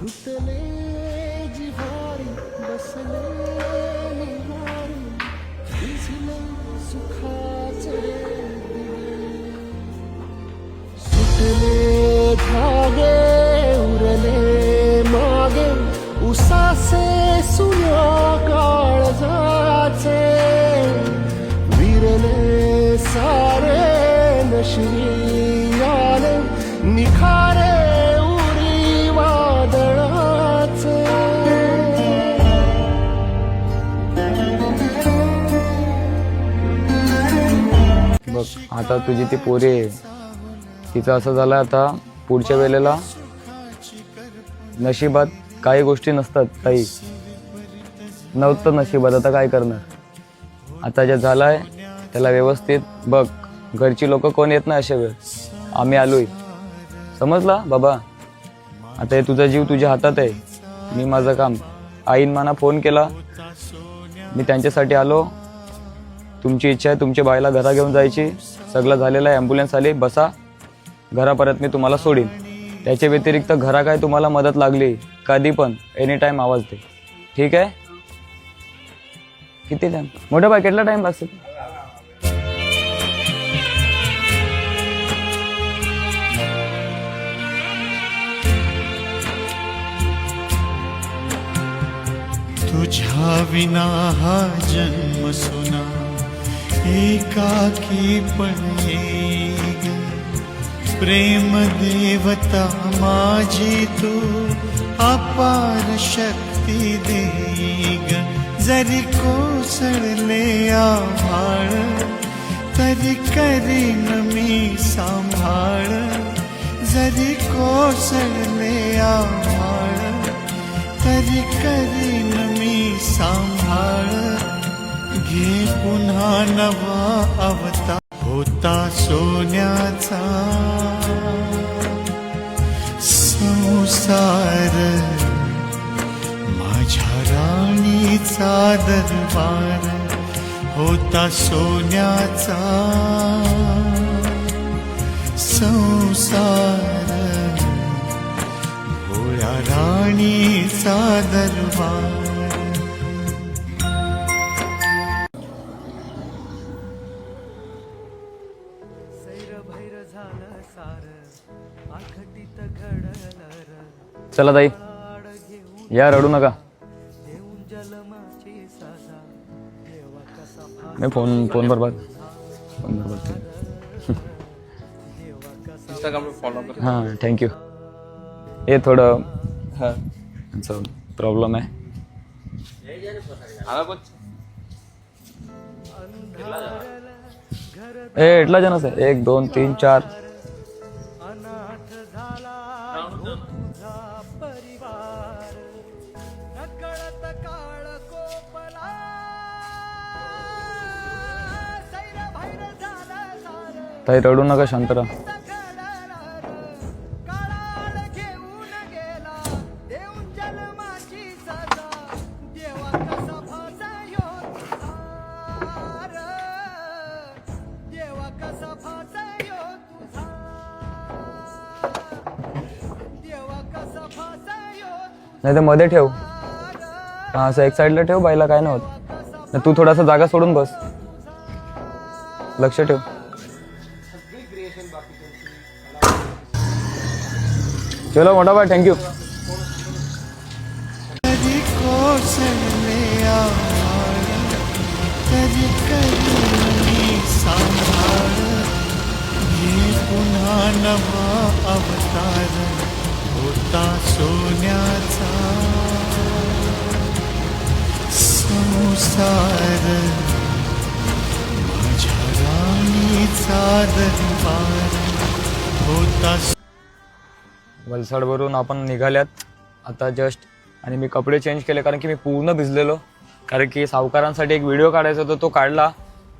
घुटले जिव्हारी बसले निहारी भिजले सुखाचे दिवे सुटले धागे उरले मागे उसासे सुया काळजाचे विरले सारे नशवी आले निखारे उरी वादळाचे बघ आता तुझी ती पोरी आहे, तिचं असं झालं आता पुढच्या वेळेला नशिबात काही गोष्टी नसतात, काही नव्हतं नशिबात, आता काय करणार. आता जे झालंय त्याला व्यवस्थित बघ. घरची लोक कोण येत नाही अशा वेळ, आम्ही आलोय, समजला बाबा. आता हे तुझा जीव तुझ्या हातात आहे, मी माझं काम. आईन मला फोन केला, मी त्यांच्यासाठी आलो. तुमची इच्छा आहे तुमच्या बाईला घरा घेऊन जायची, सगळं झालेलं आहे, ॲम्ब्युलन्स आली, बसा घरापर्यंत मी तुम्हाला सोडीन. त्याच्या व्यतिरिक्त घरा काय तुम्हाला मदत लागली कधी पण एनी टाईम आवाज दे, ठीक आहे. किती टाईम मोठ्या बाई, કેટલा टाईम लागतो. तुझ्या विना हा जन्म सुना एकाकी पण येग. प्रेम देवता माझी तू अपार शक्ती देग. जरी कोसळले आभाळ तरी करीन मी सांभाळ. जरी कोसळले आभाळ तरी करीन मी सांभाळ. घे पुन्हा नवा अवतार होता सोन्याचा संसार. माझ्या राणीचा दरबार होता सोन्याचा संसार. भोळ्या राणीचा दरबार. चला ताई या, रडू नका. मी फोन बरबाद हां थँक्यू. हे थोडं प्रॉब्लेम आहे. एटला जणच आहे, 1 2 3 4. ताई रडू नका, शांत राहा. नाही तर मध्ये ठेव, हा असं एक साईडला ठेव, बाईला काय नाही होत. तू थोडासा जागा सोडून बस, लक्ष ठेव. चलो मोठा बाय, थँक्यू. कधी कोसळले आभाळ तरी कधी सांभाळ. घे पुन्हा नवा अवतार होता सोन्याचा संसार. माझ्या राणीचा दरबार होता. वलसाडवरून आपण निघाल्यात आता जस्ट, आणि मी कपडे चेंज केले कारण की मी पूर्ण भिजलेलो. कारण की सावकारांसाठी एक व्हिडिओ काढायचा होता, तो काढला,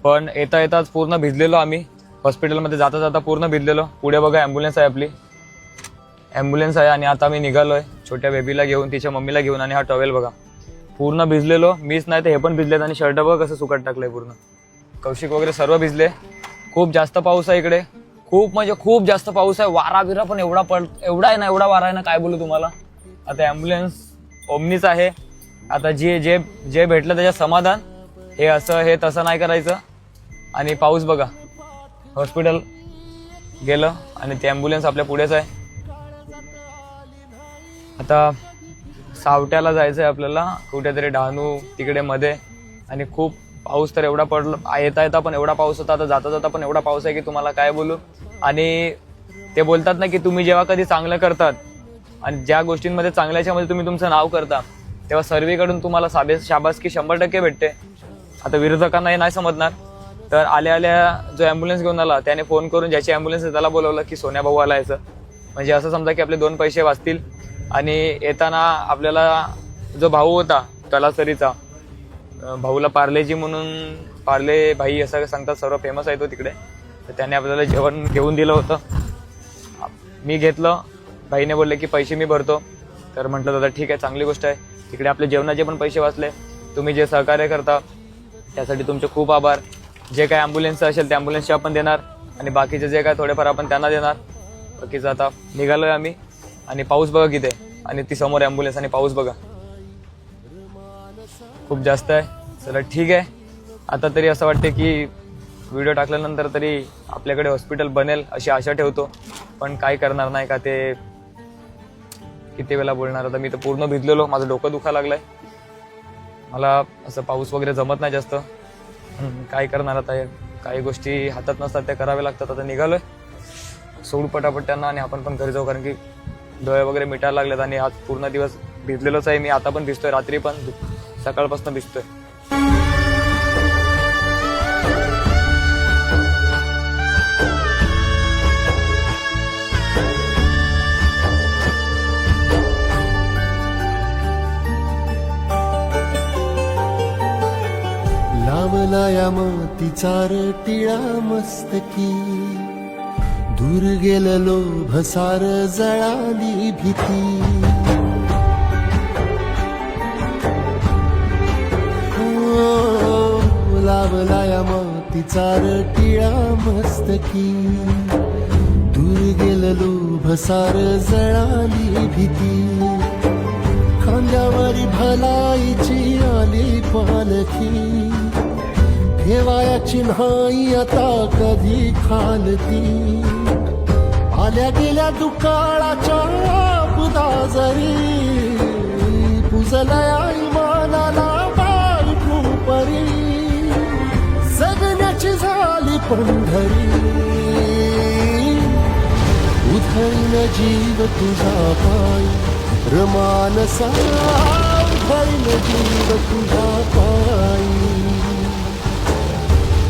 पण येता येताच पूर्ण भिजलेलो. आम्ही हॉस्पिटलमध्ये जाता जाता पूर्ण भिजलेलो. पुढे बघा ॲम्ब्युलन्स आहे, आपली ॲम्ब्युलन्स आहे. आणि आता मी निघालोय छोट्या बेबीला घेऊन, तिच्या मम्मीला घेऊन. आणि हा टॉवेल बघा पूर्ण भिजलेलो. मीच नाही तर हे पण भिजलेत. आणि शर्ट बघा कसं सुकट टाकलंय पूर्ण. कौशिक वगैरे सर्व भिजले. खूप जास्त पाऊस आहे इकडे, खूप म्हणजे खूप जास्त पाऊस आहे. वारा बिरा पण एवढा आहे ना, एवढा वारा आहे ना, काय बोलू तुम्हाला. आता ॲम्ब्युलन्स ओमनीच आहे. आता जे जे जे भेटलं त्याच्यात समाधान. हे असं हे तसं नाही करायचं. आणि पाऊस बघा, हॉस्पिटल गेलं आणि ते ॲम्ब्युलन्स आपल्या पुढेच आहे. आता सावट्याला जायचं आहे आपल्याला, कुठेतरी डहाणू तिकडे मध्ये. आणि खूप पाऊस तर एवढा पडला, येता येता पण एवढा पाऊस होता, आता जाता जाता पण एवढा पाऊस आहे की तुम्हाला काय बोलू. आणि ते बोलतात ना की तुम्ही जेव्हा कधी चांगलं करतात आणि ज्या गोष्टींमध्ये चांगल्याच्यामध्ये तुम्ही तुमचं नाव करता, तेव्हा सर्वेकडून तुम्हाला शाबासकी 100% भेटते. आता विरोधकांना हे नाही समजणार. तर आल्या आल्या जो ॲम्ब्युलन्स घेऊन आला त्याने फोन करून ज्याची ॲम्ब्युलन्स आहे त्याला बोलवलं की सोन्या भाऊ आला यायचं. म्हणजे असं समजा की आपले 2 पैसे वाचतील. आणि येताना आपल्याला जो भाऊ होता तलासरीचा, भाऊला पार्लेजी म्हणून, पार्ले भाई असं सांगतात, सर्व फेमस आहे तो तिकडे. तर त्याने आपल्याला जेवण घेऊन दिलं होतं. मी घेतलं. भाईने बोलले की पैसे मी भरतो. तर म्हटलं दादा ठीक आहे, चांगली गोष्ट आहे. तिकडे आपले जेवणाचे पण पैसे वाचले. तुम्ही जे सहकार्य करता त्यासाठी तुमचे खूप आभार. जे काय ॲम्ब्युलन्सचं असेल त्या ॲम्ब्युलन्सचे आपण देणार आणि बाकीचे जे काय थोडेफार आपण त्यांना देणार. बाकीचं आता निघालोय आम्ही. आणि पाऊस बघा किती आहे, आणि ती समोर ॲम्ब्युलन्स आणि पाऊस बघा खूप जास्त आहे. चला ठीक आहे. आता तरी असं वाटते की व्हिडिओ टाकल्यानंतर तरी आपल्याकडे हॉस्पिटल बनेल अशी आशा ठेवतो. पण काय करणार नाही का, ते किती वेळा बोलणार. आता मी तर पूर्ण भिजलेलो, माझं डोकं दुखायला लागलंय. मला असं पाऊस वगैरे जमत नाही जास्त. काय करणार आता, काही गोष्टी हातात नसतात त्या कराव्या लागतात. आता निघालोय, सोडू पटापट त्यांना आणि आपण पण घरी जाऊ. कारण की डोळे वगैरे मिटायला लागलेत आणि आज पूर्ण दिवस भिजलेलोच आहे मी. आता पण भिजतोय, रात्री पण, सकाळपासून भिजतोय. लावला या मोतीचा टिळा मस्तकी, दूर गेलेलो भसार जळाली भीती. लावला या मोतीचा टिळा मस्तकी, दूर गेलेलो भसार जळाली भीती. खांद्यावरी भलाईची आली पालखी, ठेवायाची नाही आता कधी खालती. आल्या गेल्या दुकाळाच्या बुदाजरी, पुजलया इमानाला बायकू परी. जगण्याची झाली पंढरी, उधळीन जीव तुझा पायी. रमानसा उधळीन जीव तुझा पायी,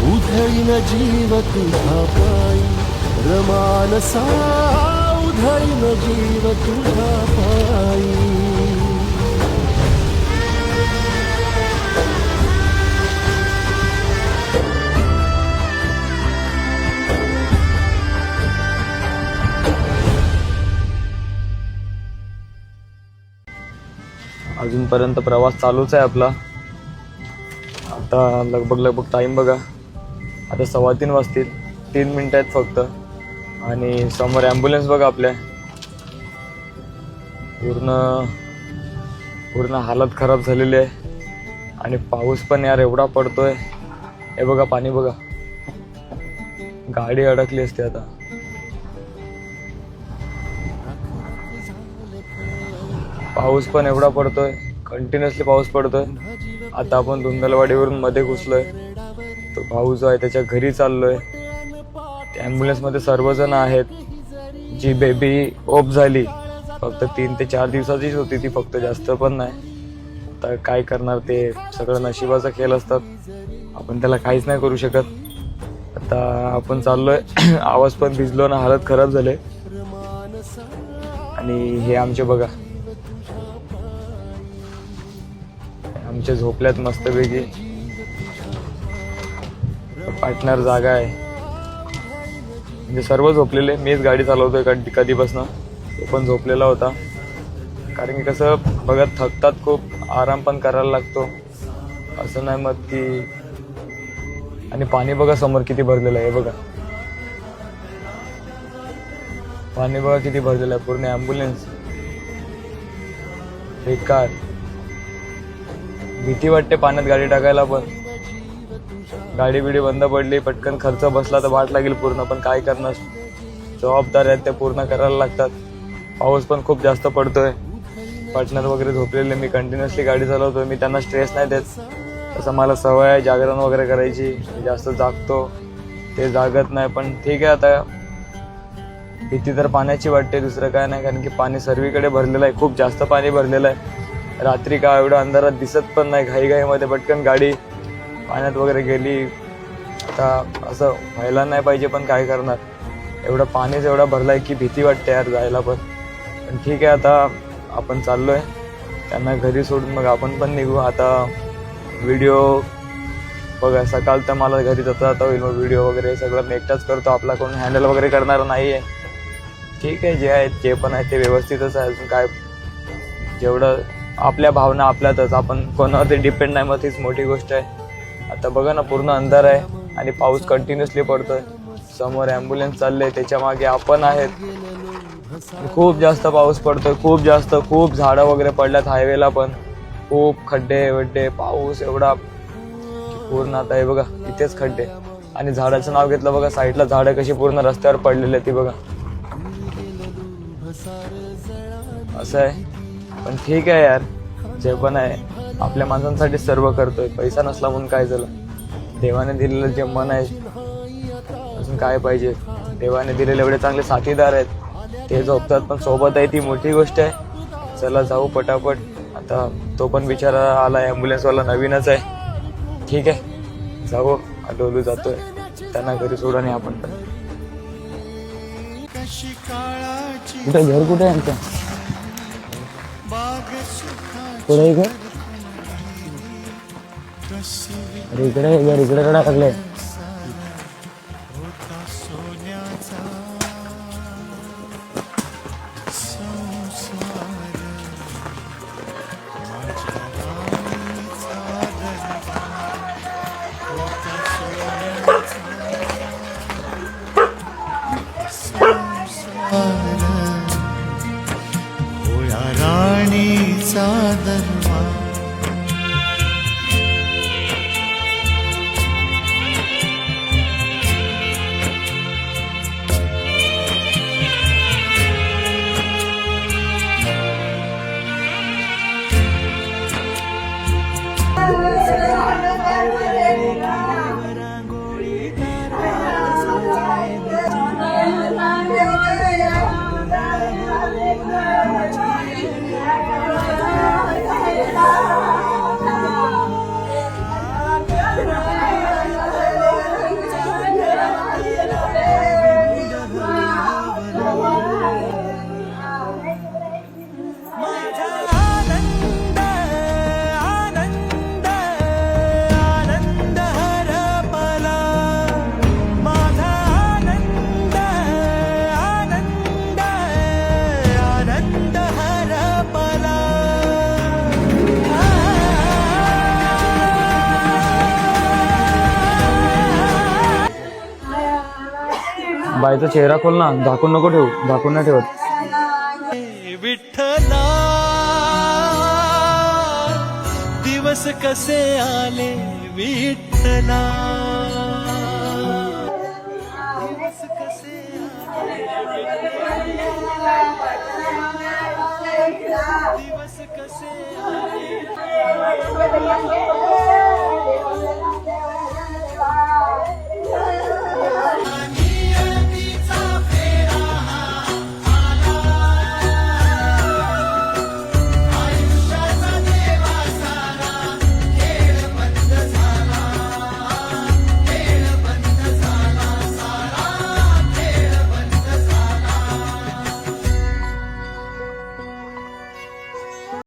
उधळीन जीव तुझा पायी. रमानसा उधळीन जीव तुझा पायी. अजूनपर्यंत प्रवास चालूच आहे आपला. आता लगभग टाईम बघा, आता 3:15 वाजतील. 3 मिनिटं आहेत फक्त. आणि समोर ॲम्ब्युलन्स बघा आपल्या. पूर्ण हालत खराब झालेली आहे. आणि पाऊस पण यार एवढा पडतोय. हे बघा पाणी बघा, गाडी अडकली असते आता. पाऊस पण एवढा पडतोय, कंटिन्युअसली पाऊस पडतोय. आता आपण धुंदलवाडीवरून मध्ये घुसलोय. तो भाऊ जो आहे त्याच्या घरी चाललोय. ॲम्ब्युलन्समध्ये सर्वजण आहेत. जी बेबी ऑफ झाली फक्त 3 ते 4 दिवसाचीच होती ती, फक्त जास्त पण नाही. आता काय करणार, ते सगळं नशिबाचा खेळ असतात, आपण त्याला काहीच नाही करू शकत. आता आपण चाललोय. आवाज पण भिजलो ना, हालत खराब झाले. आणि हे आमचे बघा, आमचे झोपल्यात मस्तपैकी. पार्टनर जागा आहे, म्हणजे सर्व झोपलेले. मीच गाडी चालवतोय कधीपासून. तो पण झोपलेला होता. कारण की कसं बघा, थकतात खूप, आराम पण करायला लागतो, असं नाही मग की. आणि पाणी बघा समोर किती भरलेलं आहे. बघा पाणी बघा किती भरलेलं आहे. पूर्ण ॲम्ब्युलन्स बेकार. भीती वाटते पाण्यात गाडी टाकायला, पण गाडी बिडी बंद पडली, पटकन खर्च बसला तर वाट लागेल पूर्ण. पण काय करणार, जबाबदार आहेत ते पूर्ण करायला लागतात. पाऊस पण खूप जास्त पडतोय. पार्टनर वगैरे झोपलेले, मी कंटिन्युअसली गाडी चालवतोय. मी त्यांना स्ट्रेस नाही देत, तसं मला सवय आहे जागरण वगैरे करायची. जास्त जागतो, ते जागत नाही. पण ठीक आहे, आता भीती तर पाण्याची वाटते, दुसरं काय नाही. कारण की पाणी सर्वीकडे भरलेलं आहे, खूप जास्त पाणी भरलेलं आहे. रात्री का एवढं अंधारात दिसत पण नाही. घाईघाईमध्ये पटकन गाडी पाण्यात वगैरे गेली. आता असं व्हायला नाही पाहिजे, पण काय करणार, एवढं पाणीच एवढा भरलाय की भीती वाटते यार जायला पण. पण ठीक आहे, आता आपण चाललोय त्यांना घरी सोडून, मग आपण पण निघू. आता व्हिडिओ बघा, सकाळ तर मला घरी जाता होईल. मग व्हिडिओ वगैरे सगळं मी एकटाच करतो, आपला कोण हँडल वगैरे करणार नाही आहे. ठीक आहे, जे आहे जे पण आहे ते व्यवस्थितच आहे. अजून काय, जेवढं आपल्या भावना आपल्यातच, आपण कोणावरती डिपेंड नाही, मग तीच मोठी गोष्ट आहे. आता बघा ना, पूर्ण अंधार आहे आणि पाऊस कंटिन्युअसली पडतोय. समोर ॲम्ब्युलन्स चालले, त्याच्या मागे आपण आहेत. खूप जास्त पाऊस पडतोय, खूप जास्त. खूप झाडं वगैरे पडल्यात हायवेला, पण खूप खड्डे वड्डे, पाऊस एवढा पूर्ण. आता हे बघा, इथेच खड्डे. आणि झाडाचं नाव घेतलं बघा, साईडला झाडं कशी पूर्ण रस्त्यावर पडलेली ती बघा. असं आहे, पण ठीक आहे यार, जे पण आहे आपल्या माणसांसाठी सर्व करतोय. पैसा नसला म्हणून काय झालं, देवाने दिलेलं जे मन आहे, अजून काय पाहिजे. देवाने दिलेले एवढे चांगले साथीदार आहेत, ते झोपतात पण सोबत आहे, ती मोठी गोष्ट आहे. चला जाऊ पटापट. आता तो पण बिचारा आला, ॲम्ब्युलन्सवाला नवीनच आहे. ठीक आहे, जाऊ. डोलू जातोय, त्यांना घरी सोडा. आणि आपण पण कशी काळाची कुठे, घर कुठे आहे आमचं? बाग सुखाची कुठे घर? कशी अरे इकडे आहे घर, इकडे कडा लागलंय. होता सोन्याचा संसार, माझ्या राणीचा दरबार. होता सोन्याचा संसार, होया राणीचा दरबार. बाईचा चेहरा खोल ना, झाकून नको ठेवू, झाकून नाही ठेवत. विठ्ठला दिवस कसे आले विठ्ठला.